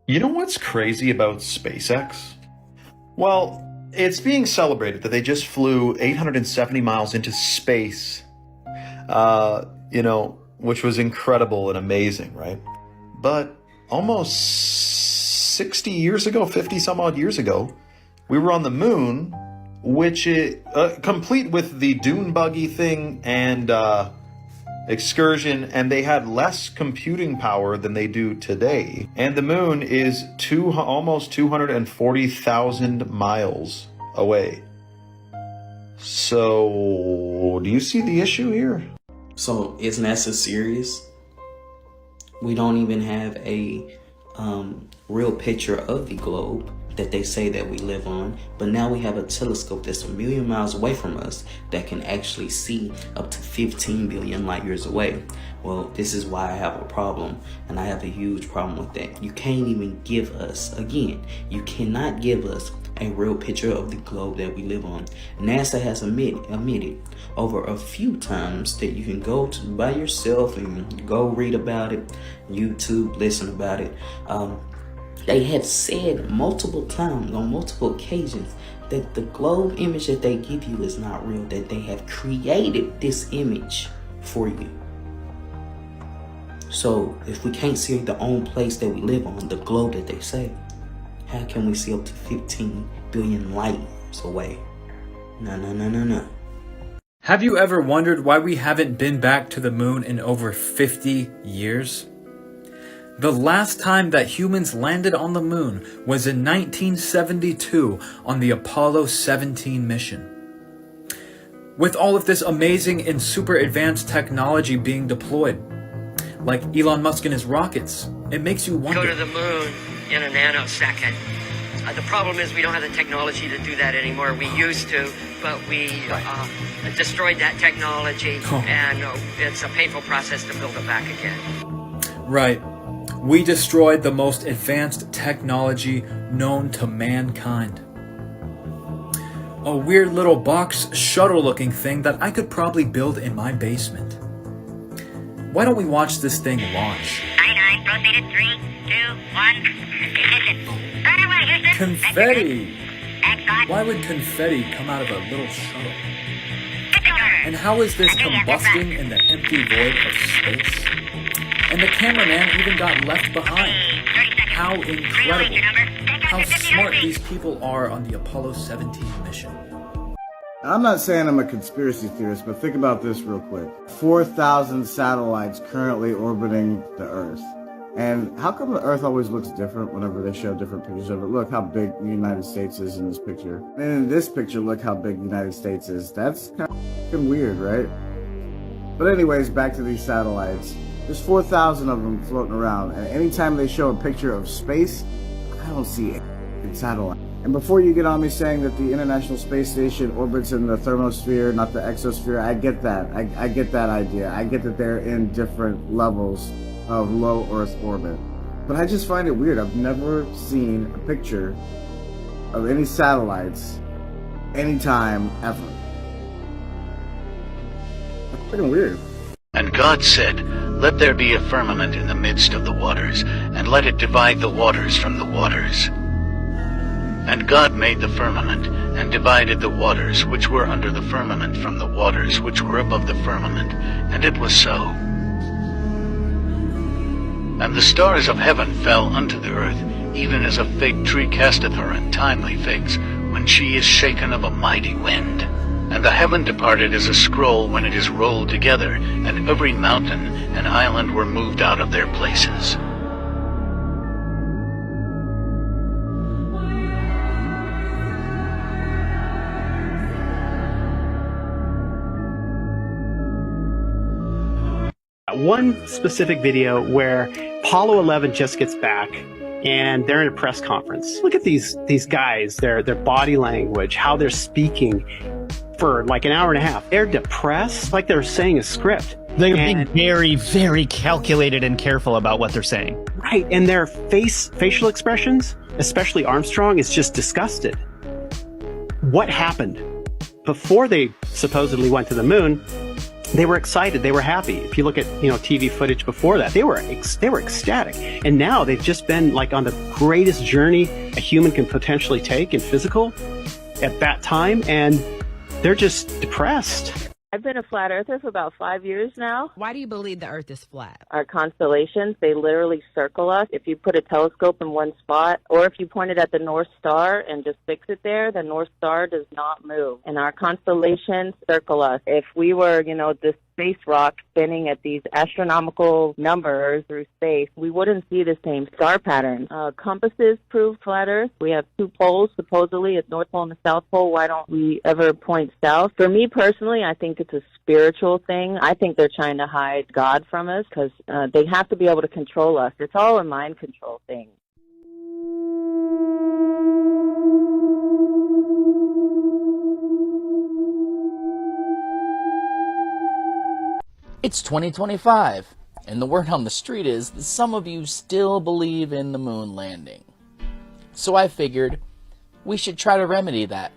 You know what's crazy about SpaceX? Well, it's being celebrated that they just flew 870 miles into space, which was incredible and amazing, right? But almost 60 years ago, 50 some odd years ago, we were on the moon, which is complete with the dune buggy thing and excursion, and they had less computing power than they do today. And the moon is almost 240,000 miles away. So, do you see the issue here? So, is NASA serious? We don't even have a real picture of the globe that they say that we live on, but now we have a telescope that's 1 million miles away from us that can actually see up to 15 billion light years away. Well, this is why I have a problem, and I have a huge problem with that. You can't even give us, again, you cannot give us a real picture of the globe that we live on. NASA has admitted over a few times that you can go to by yourself and go read about it, YouTube, listen about it. They have said multiple times, on multiple occasions, that the globe image that they give you is not real, that they have created this image for you. So, if we can't see the own place that we live on, the globe that they say, how can we see up to 15 billion light years away? No. Have you ever wondered why we haven't been back to the moon in over 50 years? The last time that humans landed on the moon was in 1972 on the Apollo 17 mission. With all of this amazing and super advanced technology being deployed, like Elon Musk and his rockets, it makes you wonder. Go to the moon in a nanosecond. The problem is we don't have the technology to do that anymore. We used to, but we destroyed that technology, and it's a painful process to build it back again. Right. We destroyed the most advanced technology known to mankind. A weird little box shuttle-looking thing that I could probably build in my basement. Why don't we watch this thing launch? Aye, proceeded. 3, 2, 1. Ignition. Right away, Houston. Confetti! Why would confetti come out of a little shuttle? And how is this combusting in the empty void of space? And the cameraman even got left behind. How incredible. How smart these people are on the Apollo 17 mission. I'm not saying I'm a conspiracy theorist, but think about this real quick. 4,000 satellites currently orbiting the Earth. And how come the Earth always looks different whenever they show different pictures of it? Look how big the United States is in this picture. And in this picture, look how big the United States is. That's kind of weird, right? But anyways, back to these satellites. There's 4,000 of them floating around, and anytime they show a picture of space, I don't see a satellite. And before you get on me saying that the International Space Station orbits in the thermosphere, not the exosphere, I get that. I get that idea. I get that they're in different levels of low Earth orbit. But I just find it weird. I've never seen a picture of any satellites anytime ever. That's freaking weird. And God said, "Let there be a firmament in the midst of the waters, and let it divide the waters from the waters." And God made the firmament, and divided the waters which were under the firmament from the waters which were above the firmament, and it was so. And the stars of heaven fell unto the earth, even as a fig tree casteth her untimely figs, when she is shaken of a mighty wind. And the heaven departed as a scroll when it is rolled together, and every mountain and island were moved out of their places. One specific video where Apollo 11 just gets back and they're in a press conference. Look at these guys, their body language, how they're speaking for like an hour and a half. They're depressed, like they're saying a script. They're being very, very calculated and careful about what they're saying. Right, and their facial expressions, especially Armstrong, is just disgusted. What happened? before they supposedly went to the moon, they were excited. They were happy. If you look at, TV footage before that, they were ecstatic. And now they've just been like on the greatest journey a human can potentially take in physical at that time, and they're just depressed. I've been a flat earther for about 5 years now. Why do you believe the earth is flat? Our constellations, they literally circle us. If you put a telescope in one spot, or if you point it at the North Star and just fix it there, the North Star does not move. And our constellations circle us. If we were, this space rock spinning at these astronomical numbers through space, we wouldn't see the same star pattern. Compasses prove flat Earth. We have 2 poles, supposedly, at North Pole and the South Pole. Why don't we ever point south? For me personally, I think it's a spiritual thing. I think they're trying to hide God from us because they have to be able to control us. It's all a mind control thing. It's 2025, and the word on the street is that some of you still believe in the moon landing. So I figured we should try to remedy that.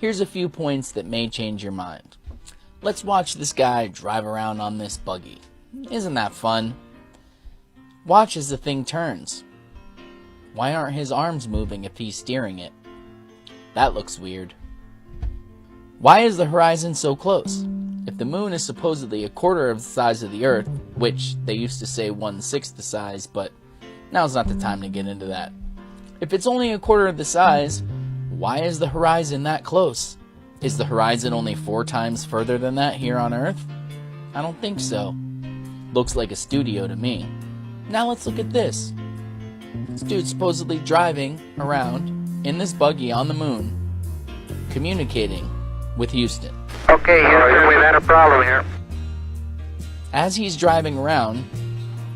Here's a few points that may change your mind. Let's watch this guy drive around on this buggy. Isn't that fun? Watch as the thing turns. Why aren't his arms moving if he's steering it? That looks weird. Why is the horizon so close? If the moon is supposedly a quarter of the size of the Earth, which they used to say 1/6 the size, but now's not the time to get into that. If it's only a quarter of the size, why is the horizon that close? Is the horizon only 4 times further than that here on Earth? I don't think so. Looks like a studio to me. Now let's look at this. This dude's supposedly driving around in this buggy on the moon, communicating with Houston. Okay, Houston, we've had a problem here. As he's driving around,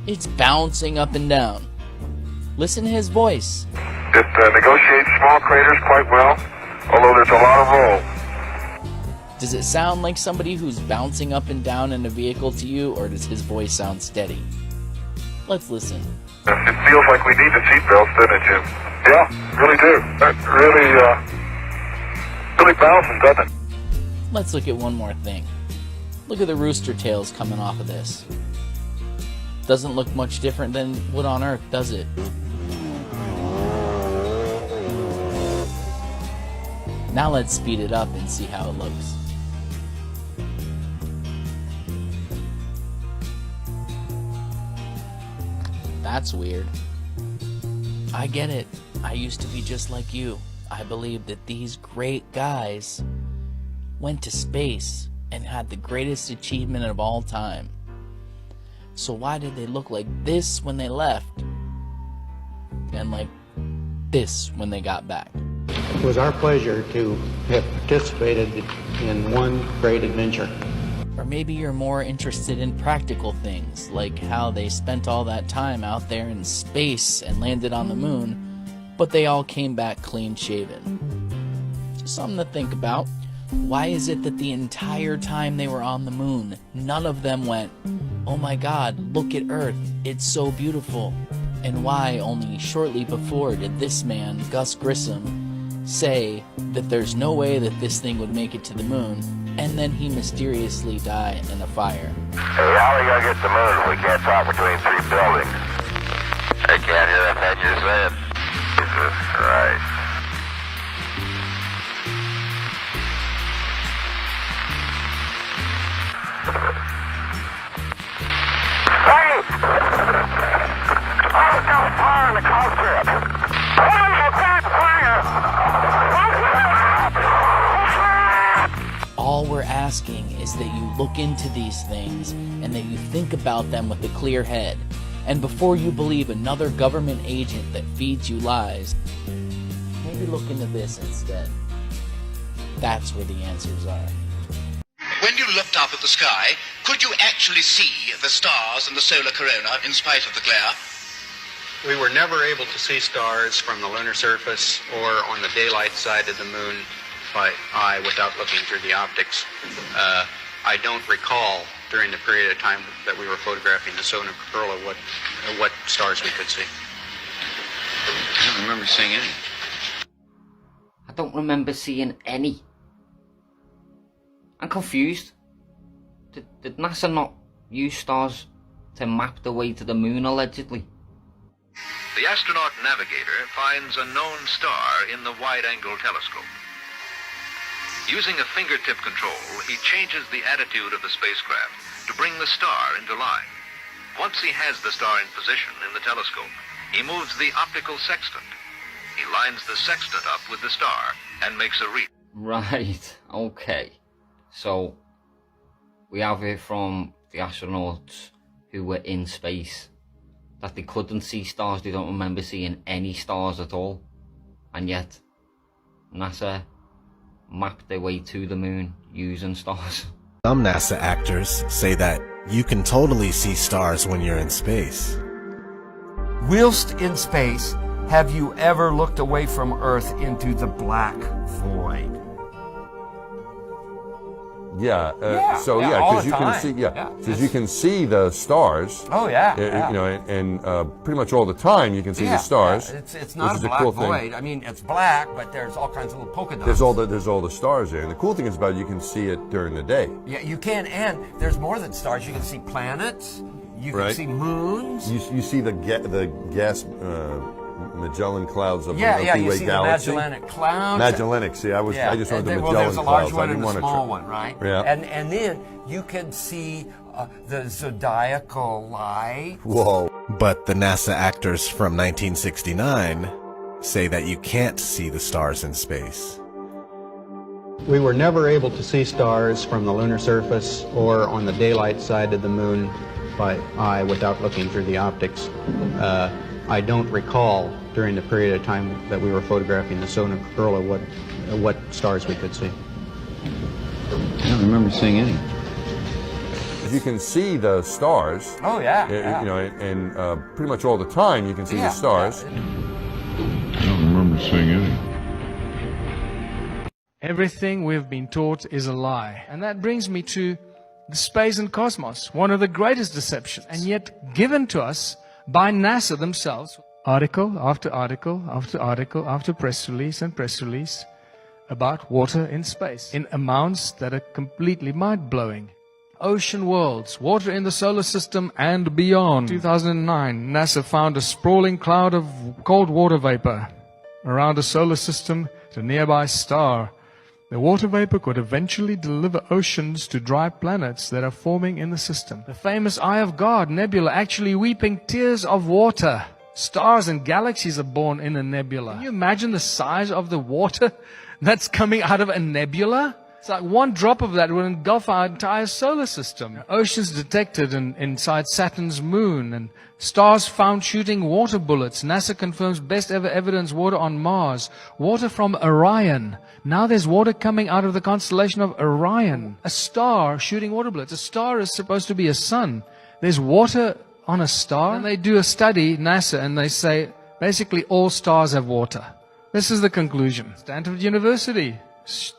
it's bouncing up and down. Listen to his voice. It negotiates small craters quite well, although there's a lot of roll. Does it sound like somebody who's bouncing up and down in a vehicle to you, or does his voice sound steady? Let's listen. It feels like we need the seatbelts, doesn't it, Jim? Yeah, really do. That really bouncing, doesn't it? Let's look at one more thing. Look at the rooster tails coming off of this. Doesn't look much different than wood on Earth, does it? Now let's speed it up and see how it looks. That's weird. I get it. I used to be just like you. I believed that these great guys went to space and had the greatest achievement of all time. So why did they look like this when they left and like this when they got back? It was our pleasure to have participated in one great adventure. Or maybe you're more interested in practical things, like how they spent all that time out there in space and landed on the moon, but they all came back clean shaven. Just something to think about. Why is it that the entire time they were on the moon, none of them went, "Oh my God, look at Earth, it's so beautiful"? And why only shortly before did this man, Gus Grissom, say that there's no way that this thing would make it to the moon, and then he mysteriously die in a fire? Hey, how are we gonna get to the moon if we can't talk between 3 buildings? I can't hear that thing you're saying. Jesus Christ. Hey! Oh, there's no fire in the cockpit. All we're asking is that you look into these things and that you think about them with a clear head. And before you believe another government agent that feeds you lies, maybe look into this instead. That's where the answers are. When you looked up at the sky, could you actually see the stars and the solar corona in spite of the glare? We were never able to see stars from the lunar surface or on the daylight side of the moon by eye without looking through the optics. I don't recall during the period of time that we were photographing the solar corona what stars we could see. I don't remember seeing any. I don't remember seeing any. I'm confused. Did NASA not use stars to map the way to the moon, allegedly? The astronaut navigator finds a known star in the wide-angle telescope. Using a fingertip control, he changes the attitude of the spacecraft to bring the star into line. Once he has the star in position in the telescope, he moves the optical sextant. He lines the sextant up with the star and makes a read. Right, okay. So, we have it from the astronauts who were in space, that they couldn't see stars, they don't remember seeing any stars at all. And yet, NASA mapped their way to the moon using stars. Some NASA actors say that you can totally see stars when you're in space. Whilst in space, have you ever looked away from Earth into the black void? Because you can see, because you can see the stars. Oh yeah, you know, and pretty much all the time you can see the stars. It's not a black void. I mean, it's black, but there's all kinds of little polka dots. There's all the stars there, and the cool thing is about it, you can see it during the day. Yeah, you can, and there's more than stars. You can see planets. You can see moons. You see the gas. Magellan clouds of the Milky you Way see galaxy. The Magellanic clouds. Magellanic. See, I just wanted the Magellan there's a large clouds. one I didn't and a want small one, right? Yeah. And then you can see the zodiacal light. Whoa! But the NASA actors from 1969 say that you can't see the stars in space. We were never able to see stars from the lunar surface or on the daylight side of the moon by eye without looking through the optics. I don't recall during the period of time that we were photographing the solar corona what stars we could see. I don't remember seeing any. You can see the stars. Oh yeah. You know, and pretty much all the time you can see the stars. I don't remember seeing any. Everything we've been taught is a lie. And that brings me to the space and cosmos, one of the greatest deceptions, and yet given to us by NASA themselves. Article after article after article after press release and press release about water in space in amounts that are completely mind-blowing. Ocean worlds, water in the solar system and beyond. 2009, NASA found a sprawling cloud of cold water vapor around a solar system at a nearby star. The water vapor could eventually deliver oceans to dry planets that are forming in the system. The famous Eye of God nebula actually weeping tears of water. Stars and galaxies are born in a nebula. Can you imagine the size of the water that's coming out of a nebula? It's like one drop of that would engulf our entire solar system. Oceans detected inside Saturn's moon, and stars found shooting water bullets. NASA confirms best ever evidence water on Mars. Water from Orion. Now there's water coming out of the constellation of Orion. A star shooting water bullets. A star is supposed to be a sun. There's water on a star. And they do a study, NASA, and they say basically all stars have water. This is the conclusion. Stanford University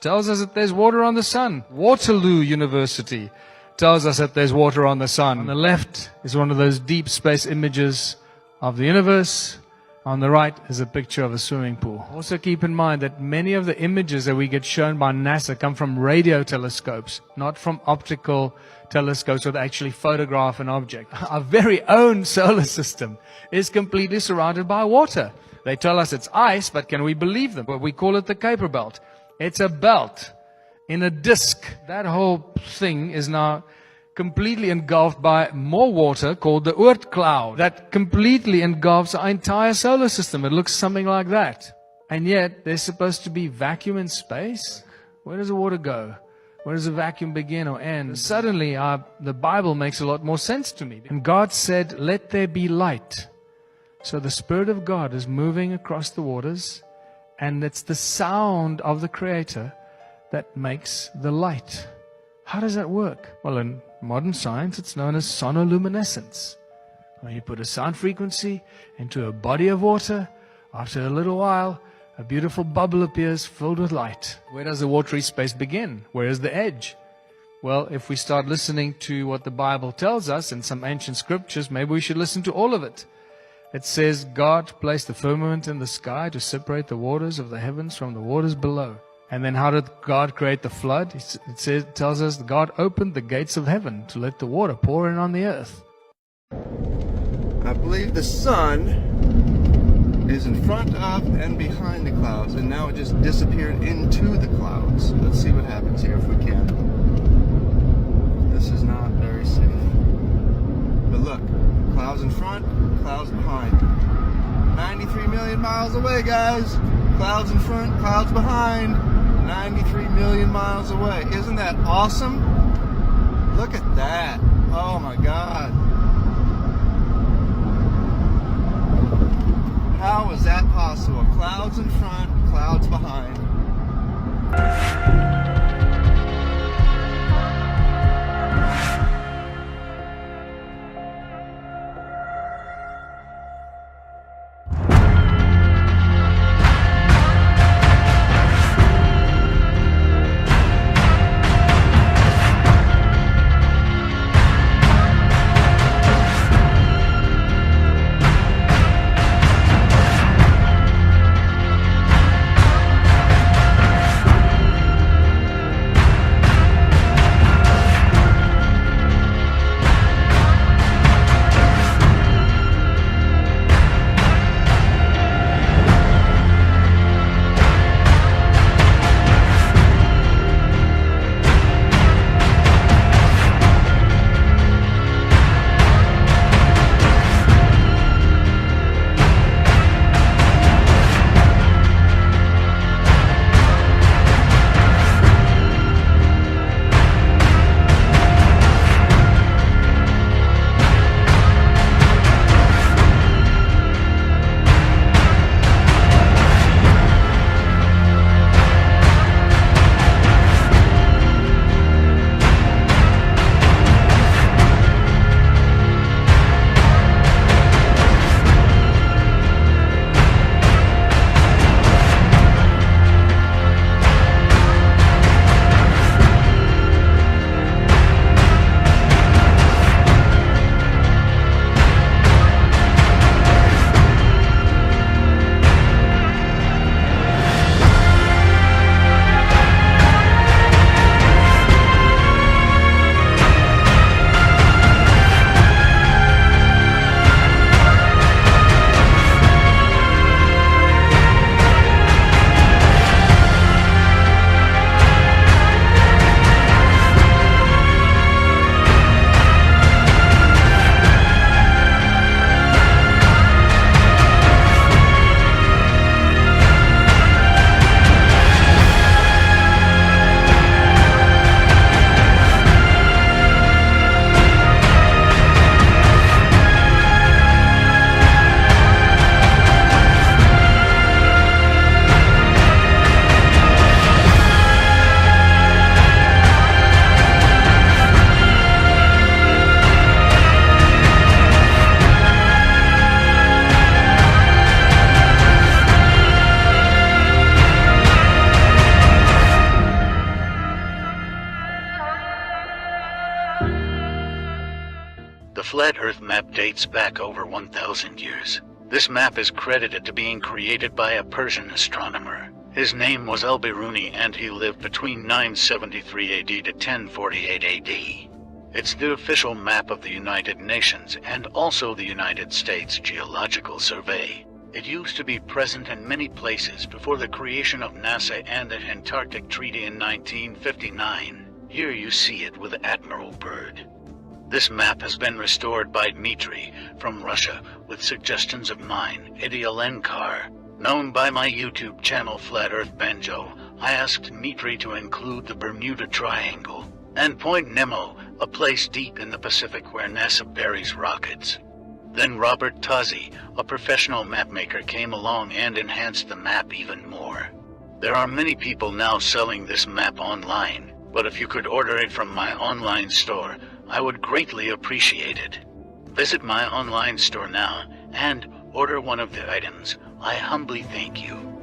tells us that there's water on the sun. Waterloo University tells us that there's water on the sun. On the left is one of those deep space images of the universe. On the right is a picture of a swimming pool. Also keep in mind that many of the images that we get shown by NASA come from radio telescopes, not from optical telescopes that actually photograph an object. Our very own solar system is completely surrounded by water. They tell us it's ice, but can we believe them? Well, we call it the Kuiper Belt. It's a belt in a disk. That whole thing is now completely engulfed by more water called the Oort cloud that completely engulfs our entire solar system. It looks something like that. And yet, there's supposed to be vacuum in space. Where does the water go? Where does the vacuum begin or end? Suddenly, the Bible makes a lot more sense to me. And God said, "Let there be light." So the Spirit of God is moving across the waters, and it's the sound of the Creator that makes the light. How does that work? Well, in modern science, it's known as sonoluminescence. When you put a sound frequency into a body of water, after a little while, a beautiful bubble appears filled with light. Where does the watery space begin? Where is the edge? Well, if we start listening to what the Bible tells us in some ancient scriptures, maybe we should listen to all of it. It says, God placed the firmament in the sky to separate the waters of the heavens from the waters below. And then how did God create the flood? It tells us God opened the gates of heaven to let the water pour in on the earth. I believe the sun is in front of and behind the clouds, and now it just disappeared into the clouds. Let's see what happens here if we can. This is not very safe. But look, clouds in front, clouds behind. 93 million miles away, guys. Clouds in front, clouds behind. 93 million miles away. Isn't that awesome? Look at that. Oh my God. How is that possible? Clouds in front, clouds behind. The flat Earth map dates back over 1,000 years. This map is credited to being created by a Persian astronomer. His name was Al-Biruni, and he lived between 973 AD to 1048 AD. It's the official map of the United Nations and also the United States Geological Survey. It used to be present in many places before the creation of NASA and the Antarctic Treaty in 1959. Here you see it with Admiral Byrd. This map has been restored by Dmitry from Russia with suggestions of mine, Idialenkar. Known by my YouTube channel Flat Earth Banjo, I asked Dmitry to include the Bermuda Triangle and Point Nemo, a place deep in the Pacific where NASA buries rockets. Then Robert Tozzi, a professional mapmaker, came along and enhanced the map even more. There are many people now selling this map online, but if you could order it from my online store, I would greatly appreciate it. Visit my online store now and order one of the items. I humbly thank you.